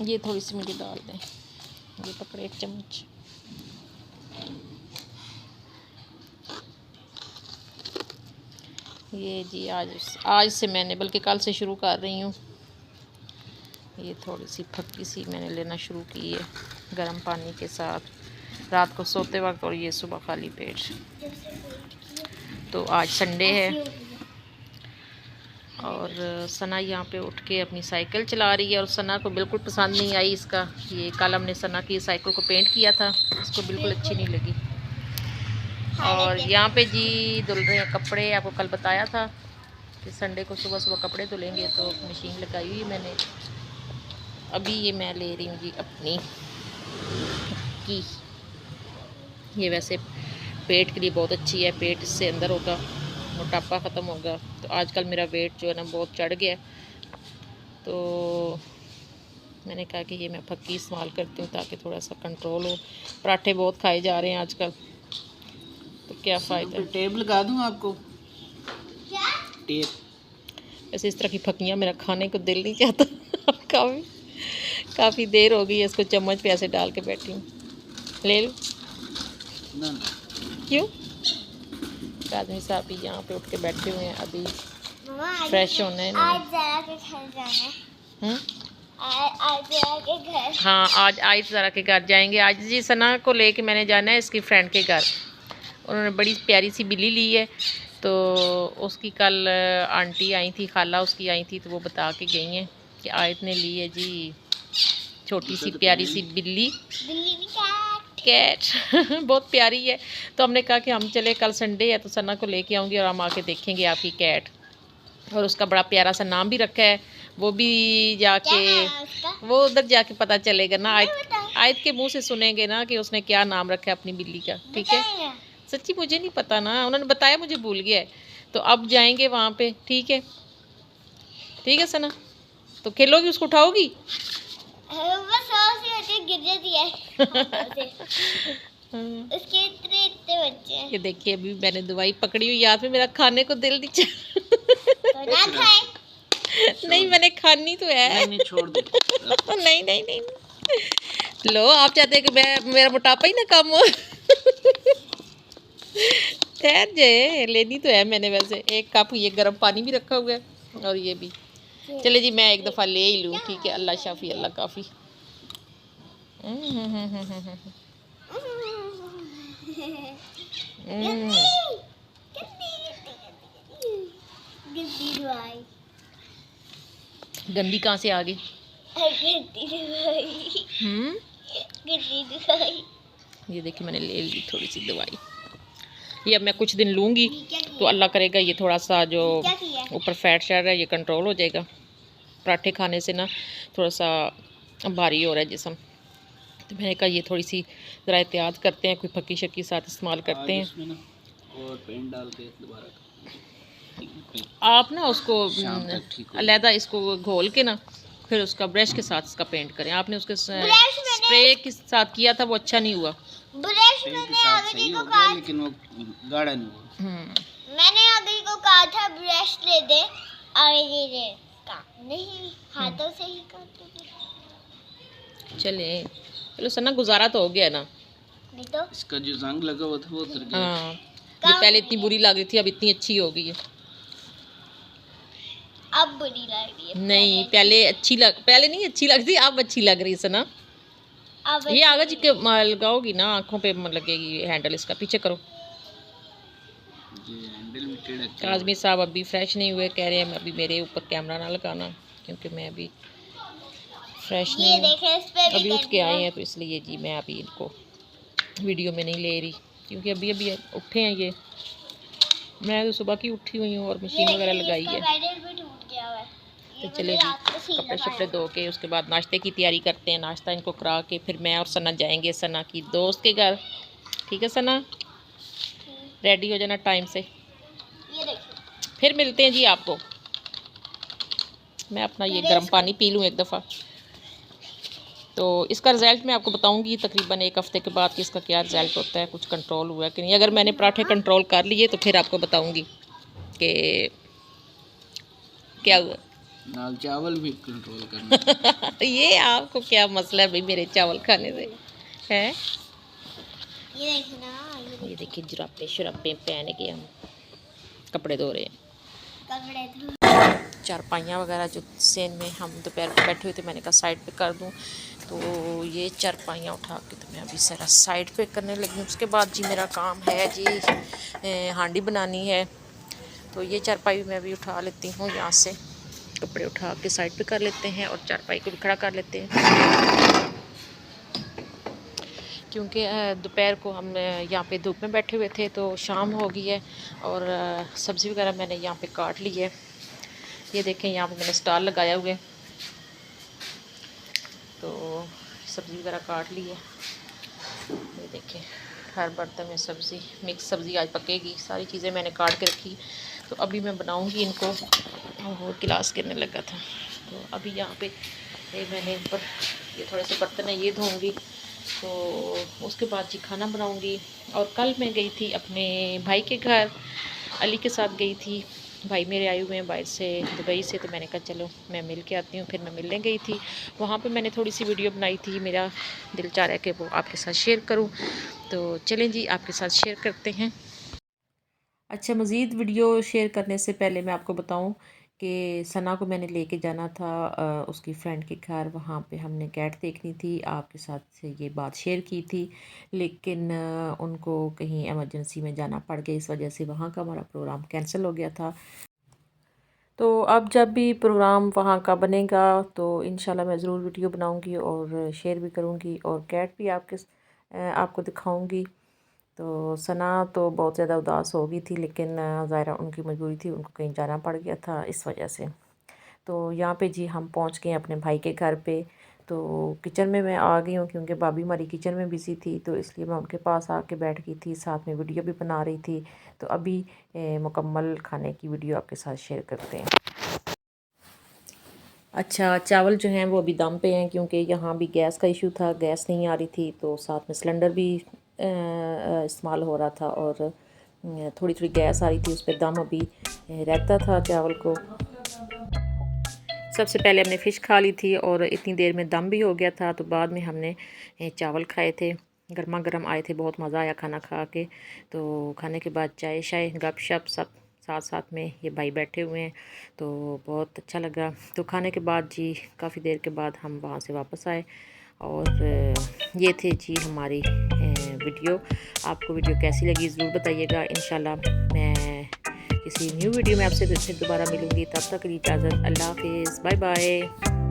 ये थोड़ी सी मुझे डाल दें, ये पकड़े 1 चम्मच। ये जी आज से मैंने, बल्कि कल से शुरू कर रही हूँ। ये थोड़ी सी फक्की सी मैंने लेना शुरू की है गर्म पानी के साथ, रात को सोते वक्त और ये सुबह खाली पेट। तो आज संडे है और सना यहाँ पे उठ के अपनी साइकिल चला रही है और सना को बिल्कुल पसंद नहीं आई इसका, ये कल हमने सना की साइकिल को पेंट किया था, उसको बिल्कुल अच्छी नहीं लगी। और यहाँ पे जी धुल रहे हैं कपड़े। आपको कल बताया था कि संडे को सुबह सुबह कपड़े धुलेंगे, तो मशीन लगाई हुई मैंने। अभी ये मैं ले रही हूँ जी अपनी की, ये वैसे पेट के लिए बहुत अच्छी है, पेट इससे अंदर होगा, मोटापा ख़त्म होगा। तो आजकल मेरा वेट जो है ना बहुत चढ़ गया है, तो मैंने कहा कि ये मैं फक्की इस्तेमाल करती हूँ ताकि थोड़ा सा कंट्रोल हो। पराठे बहुत खाए जा रहे हैं आजकल, तो क्या फ़ायदा। टेप लगा दूँ आपको? क्या टेप? वैसे इस तरह की फक्कियाँ मेरा खाने को दिल नहीं चाहता। काफ़ी देर हो गई है इसको चम्मच पे ऐसे डाल के बैठी हूँ। ले लो। क्यों? आदमी साहब भी यहाँ पे उठ के बैठे हुए हैं, अभी फ्रेश होना है। हाँ, आज आयत ज़रा के घर जाएंगे। आज जी सना को लेके मैंने जाना है इसकी फ्रेंड के घर। उन्होंने बड़ी प्यारी सी बिल्ली ली है, तो उसकी कल आंटी आई थी, खाला उसकी आई थी, तो वो बता के गई हैं कि आयत ने ली है जी छोटी सी प्यारी सी बिल्ली कैट। बहुत प्यारी है। तो हमने कहा कि हम चले, कल संडे है तो सना को लेके आऊँगी और हम आके देखेंगे आपकी कैट। और उसका बड़ा प्यारा सा नाम भी रखा है, वो भी जाके वो उधर जाके पता चलेगा ना, आयत के मुंह से सुनेंगे ना कि उसने क्या नाम रखा है अपनी बिल्ली का। ठीक है? सच्ची मुझे नहीं पता ना, उन्होंने बताया, मुझे भूल गया है। तो अब जाएंगे वहाँ पे। ठीक है? ठीक है सना, तो खेलोगी, उसको उठाओगी? गिर जाती है। उसके इतने बच्चे हैं। ये देखिए अभी मैंने दवाई पकड़ी हुई याद में, मेरा खाने को दिल नहीं चाह। तो ना खाए। नहीं मैंने खानी तो है। नहीं छोड़ दे। नहीं नहीं नहीं लो, आप चाहते हैं कि मैं मेरा मोटापा ही ना कम हो। ठहर जाए, लेनी तो है मैंने। वैसे 1 कप ये गर्म पानी भी रखा हुआ है और ये भी। चले जी मैं एक दफ़ा ले ही लूँ। ठीक है? अल्लाह शाफी अल्लाह काफ़ी। गंदी कहाँ से आ गई? ये देखिए मैंने ले ली थोड़ी सी दवाई। ये अब मैं कुछ दिन लूँगी तो अल्लाह करेगा ये थोड़ा सा जो ऊपर फैट शैट है ये कंट्रोल हो जाएगा। पराठे खाने से ना थोड़ा सा भारी हो रहा है जिस्म, तो मैंने कहा ये थोड़ी सी ज़रा एहतियात करते हैं, कोई फक्की शक्की साथ इस्तेमाल करते हैं। और पेंट डाल के दोबारा आप ना उसको अलहदा इसको घोल के ना फिर उसका ब्रश के साथ इसका पेंट करें। आपने उसके स्प्रे के साथ किया था, वो अच्छा नहीं हुआ। ब्रश मैंने आगे को कहा, लेकिन वो गाढ़ा नहीं हुआ। मैंने आगे को कहा था ब्रश ले दे, आगे दे का नहीं, हाथों से ही करते। चले चलो सना, गुजारा तो हो गया ना। नहीं तो इसका जो जंग लगा हुआ था वो उतर गया। हाँ, ये पहले इतनी बुरी लग रही थी, अब इतनी अच्छी हो गई है। अब बुरी लग रही है। नहीं पहले नहीं अच्छी लगती, अब अच्छी लग रही है सना। ये आगे जी के लगाओगी ना, आंखों पे लगेगी हैंडल इसका। पीछे करो। काजमी साहब अभी फ्रेश नहीं हुए, कह रहे हैं अभी मेरे ऊपर कैमरा ना लगाना क्योंकि मैं अभी फ्रेश नहीं हूँ, अभी उठ के आए हैं, तो इसलिए जी मैं अभी इनको वीडियो में नहीं ले रही क्योंकि अभी अभी उठे हैं ये। मैं तो सुबह की उठी हुई हूँ और मशीन वगैरह लगाई है। तो चले जी कपड़े शपड़े धो के उसके बाद नाश्ते की तैयारी करते हैं। नाश्ता इनको करा के फिर मैं और सना जाएंगे सना की दोस्त के घर। ठीक है सना? रेडी हो जाना टाइम से, फिर मिलते हैं जी आपको। मैं अपना ये गर्म पानी पी लूँ एक दफ़ा, तो इसका रिज़ल्ट मैं आपको बताऊंगी तकरीबन 1 हफ़्ते के बाद कि इसका क्या रिज़ल्ट होता है, कुछ कंट्रोल हुआ है कि नहीं। अगर मैंने पराठे कंट्रोल कर लिए तो फिर आपको बताऊंगी कि क्या हुआ। दाल चावल भी कंट्रोल करना। ये आपको क्या मसला है भाई मेरे चावल खाने से है? ये देखना, ये देखिए जुराबे शुराबे पहन के हम कपड़े धो रहे हैं। कपड़े धो। चारपाइयाँ वगैरह जो सेन में हम दोपहर को बैठे हुए थे, मैंने कहा साइड पे कर दूं, तो ये चारपाइयाँ उठा के तो मैं अभी सारा साइड पे करने लगी हूँ। उसके बाद जी मेरा काम है जी हांडी बनानी है, तो ये चारपाई मैं भी उठा लेती हूँ यहाँ से, कपड़े उठा के साइड पे कर लेते हैं और चारपाई को भी खड़ा कर लेते हैं, क्योंकि दोपहर को हम यहाँ पे धूप में बैठे हुए थे तो शाम हो गई है और सब्ज़ी वगैरह मैंने यहाँ पे काट ली है। ये देखें यहाँ पे मैंने स्टॉल लगाया हुआ है, तो सब्ज़ी वगैरह काट ली है। ये देखें हर बर्तन में सब्ज़ी, मिक्स सब्ज़ी आज पकेगी। सारी चीज़ें मैंने काट के रखी, तो अभी मैं बनाऊंगी इनको। और गिलास गिरने लगा था, तो अभी यहाँ पे मैंने ऊपर ये थोड़े से बर्तन है ये धोऊंगी, तो उसके बाद जी खाना बनाऊंगी। और कल मैं गई थी अपने भाई के घर, अली के साथ गई थी। भाई मेरे आए हुए हैं बाहर से, दुबई से, तो मैंने कहा चलो मैं मिल के आती हूँ। फिर मैं मिलने गई थी, वहाँ पे मैंने थोड़ी सी वीडियो बनाई थी, मेरा दिल चाह रहा है कि वो आपके साथ शेयर करूँ, तो चलें जी आपके साथ शेयर करते हैं। अच्छा, मज़ीद वीडियो शेयर करने से पहले मैं आपको बताऊं कि सना को मैंने लेके जाना था उसकी फ्रेंड के घर, वहाँ पे हमने कैट देखनी थी। आपके साथ ये बात शेयर की थी, लेकिन उनको कहीं एमरजेंसी में जाना पड़ गया, इस वजह से वहाँ का हमारा प्रोग्राम कैंसिल हो गया था। तो अब जब भी प्रोग्राम वहाँ का बनेगा तो इंशाल्लाह मैं ज़रूर वीडियो बनाऊँगी और शेयर भी करूँगी, और कैट भी आपको दिखाऊँगी। तो सना तो बहुत ज़्यादा उदास हो गई थी, लेकिन ज़ाहिरा उनकी मजबूरी थी, उनको कहीं जाना पड़ गया था इस वजह से। तो यहाँ पे जी हम पहुँच गए अपने भाई के घर पे। तो किचन में मैं आ गई हूँ, क्योंकि भाभी हमारी किचन में बिज़ी थी, तो इसलिए मैं उनके पास आके बैठ गई थी, साथ में वीडियो भी बना रही थी। तो अभी मुकम्मल खाने की वीडियो आपके साथ शेयर करते हैं। अच्छा, चावल जो हैं वो अभी दम पे हैं, क्योंकि यहाँ भी गैस का इशू था, गैस नहीं आ रही थी, तो साथ में सिलेंडर भी इस्तेमाल हो रहा था, और थोड़ी थोड़ी गैस आ रही थी, उस पर दम अभी रहता था चावल को। सबसे पहले हमने फ़िश खा ली थी और इतनी देर में दम भी हो गया था, तो बाद में हमने चावल खाए थे, गर्मा गर्म आए थे, बहुत मज़ा आया खाना खा के। तो खाने के बाद चाय शाय गपशप सब साथ साथ में ये भाई बैठे हुए हैं, तो बहुत अच्छा लगा। तो खाने के बाद जी काफ़ी देर के बाद हम वहाँ से वापस आए, और ये थे जी हमारी वीडियो। आपको वीडियो कैसी लगी ज़रूर बताइएगा। इंशाल्लाह मैं किसी न्यू वीडियो में आपसे फिर दोबारा मिलूँगी, तब तक के लिए इजाज़त, अल्लाह हाफ़िज़, बाय बाय।